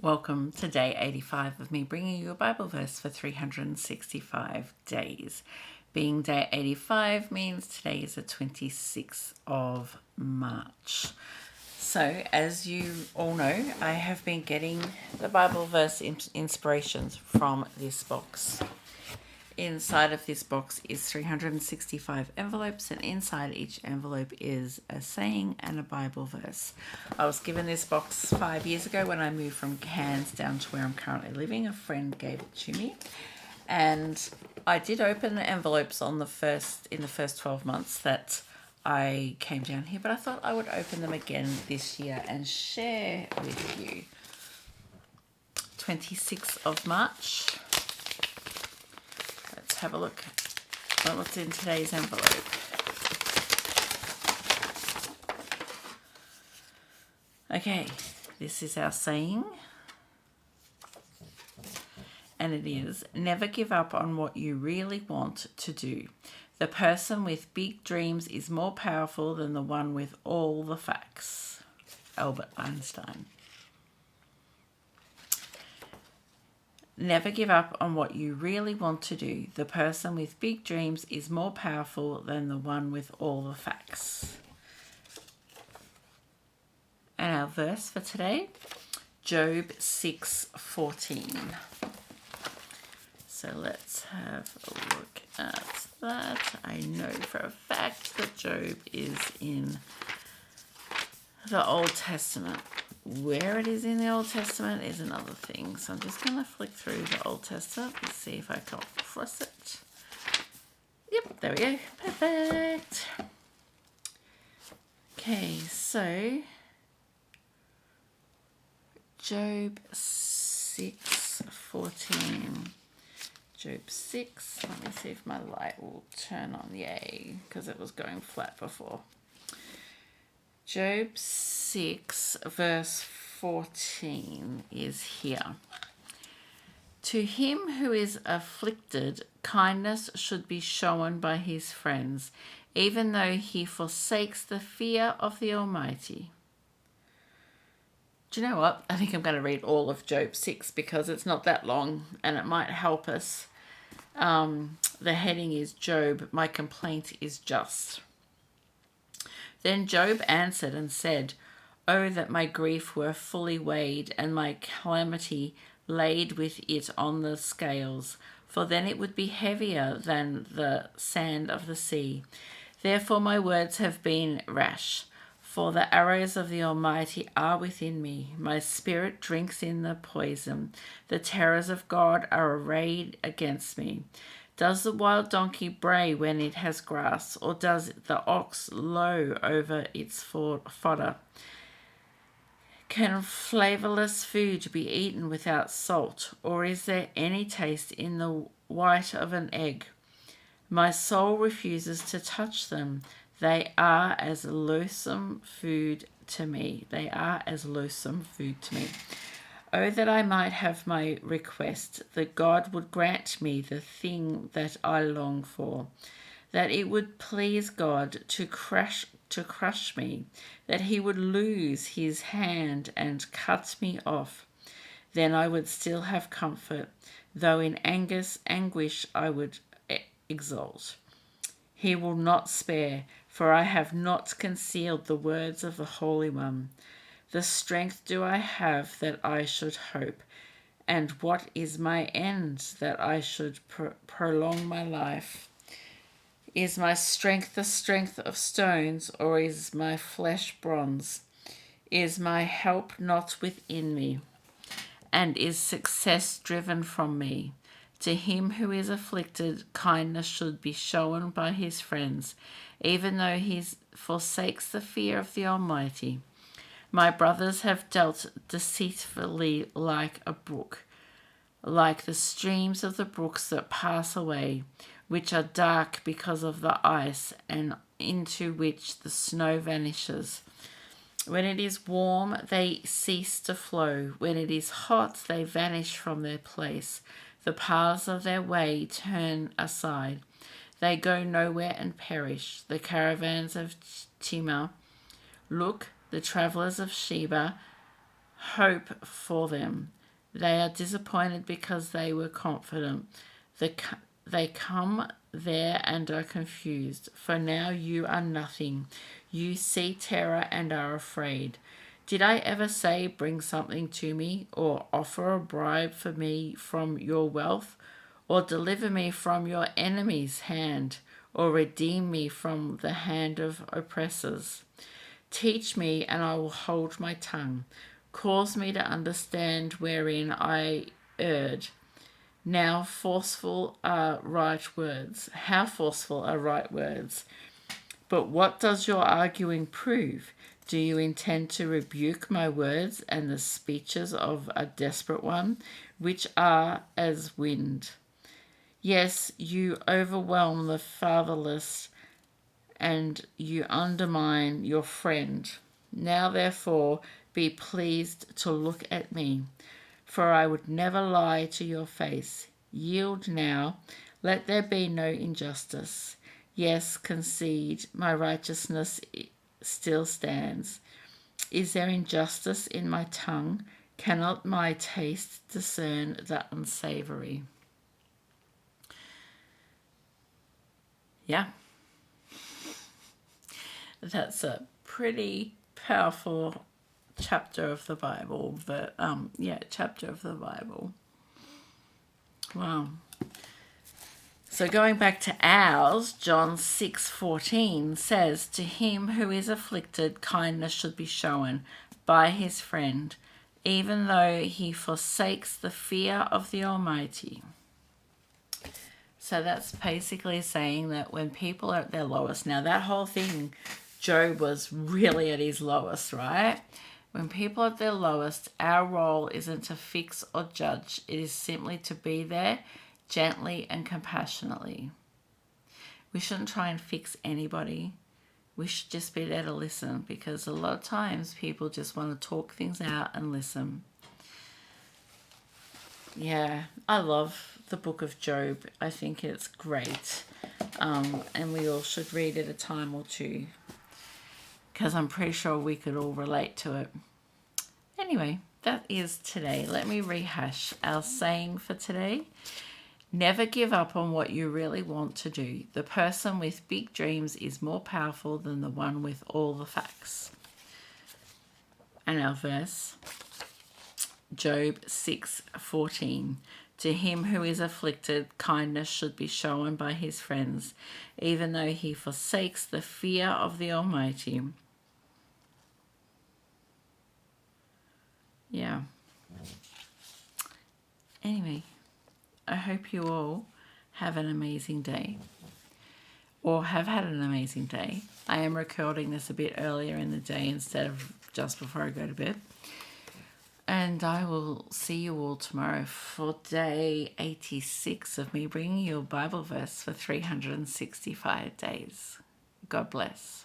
Welcome to day 85 of me bringing you a Bible verse for 365 days. Being day 85 means today is the 26th of March. So, as you all know, I have been getting the Bible verse inspirations from this box. Inside of this box is 365 envelopes, and inside each envelope is a saying and a Bible verse. I was given this box 5 years ago when I moved from Cairns down to where I'm currently living. A friend gave it to me, and I did open the envelopes in the first 12 months that I came down here, but I thought I would open them again this year and share with you. 26th of March. Let's have a look at what's in today's envelope. Okay, this is our saying. And it is, never give up on what you really want to do. The person with big dreams is more powerful than the one with all the facts. Albert Einstein. Never give up on what you really want to do. The person with big dreams is more powerful than the one with all the facts. And our verse for today, Job 6:14. So let's have a look at that. I know for a fact that Job is in the Old Testament. Where it is in the Old Testament is another thing. So I'm just going to flick through the Old Testament and see if I come across it. Yep, there we go. Perfect. Okay, so Job 6:14. Job 6. Let me see if my light will turn on. Yay, because it was going flat before. Job 6 verse 14 is here. To him who is afflicted, kindness should be shown by his friends, even though he forsakes the fear of the Almighty. Do you know what? I think I'm going to read all of Job 6 because it's not that long and it might help us. The heading is Job, my complaint is just. Then Job answered and said, "Oh, that my grief were fully weighed, and my calamity laid with it on the scales, for then it would be heavier than the sand of the sea. Therefore my words have been rash, for the arrows of the Almighty are within me. My spirit drinks in the poison. The terrors of God are arrayed against me. Does the wild donkey bray when it has grass, or does the ox low over its fodder? Can flavorless food be eaten without salt, or is there any taste in the white of an egg? My soul refuses to touch them. They are as loathsome food to me. They are as loathsome food to me. Oh, that I might have my request, that God would grant me the thing that I long for, that it would please God to crush me, that he would loose his hand and cut me off. Then I would still have comfort, though in anguish I would exult. He will not spare, for I have not concealed the words of the Holy One. The strength do I have that I should hope, and what is my end that I should prolong my life? Is my strength the strength of stones, or is my flesh bronze? Is my help not within me, and is success driven from me? To him who is afflicted, kindness should be shown by his friends, even though he forsakes the fear of the Almighty. My brothers have dealt deceitfully like a brook, like the streams of the brooks that pass away, which are dark because of the ice, and into which the snow vanishes. When it is warm, they cease to flow. When it is hot, they vanish from their place. The paths of their way turn aside. They go nowhere and perish. The caravans of Timah, look, the travellers of Sheba hope for them. They are disappointed because they were confident. They come there and are confused, for now you are nothing. You see terror and are afraid. Did I ever say, bring something to me, or offer a bribe for me from your wealth, or deliver me from your enemy's hand, or redeem me from the hand of oppressors? Teach me, and I will hold my tongue. Cause me to understand wherein I erred. Now forceful are right words. How forceful are right words? But what does your arguing prove? Do you intend to rebuke my words and the speeches of a desperate one, which are as wind? Yes, you overwhelm the fatherless and you undermine your friend. Now, therefore, be pleased to look at me, for I would never lie to your face. Yield now, let there be no injustice. Yes, concede, my righteousness still stands. Is there injustice in my tongue? Cannot my taste discern the unsavory? Yeah. That's a pretty powerful chapter of the Bible. Chapter of the Bible. Wow. So going back to ours, John 6:14 says, to him who is afflicted, kindness should be shown by his friend, even though he forsakes the fear of the Almighty. So that's basically saying that when people are at their lowest, now that whole thing, Job was really at his lowest, right? When people are at their lowest, our role isn't to fix or judge. It is simply to be there gently and compassionately. We shouldn't try and fix anybody. We should just be there to listen, because a lot of times people just want to talk things out and listen. Yeah, I love the book of Job. I think it's great. And we all should read it a time or two, because I'm pretty sure we could all relate to it. Anyway, that is today. Let me rehash our saying for today. Never give up on what you really want to do. The person with big dreams is more powerful than the one with all the facts. And our verse, Job 6:14. To him who is afflicted, kindness should be shown by his friends, even though he forsakes the fear of the Almighty. Yeah. Anyway, I hope you all have an amazing day, or have had an amazing day. I am recording this a bit earlier in the day instead of just before I go to bed. And I will see you all tomorrow for day 86 of me bringing you a Bible verse for 365 days. God bless.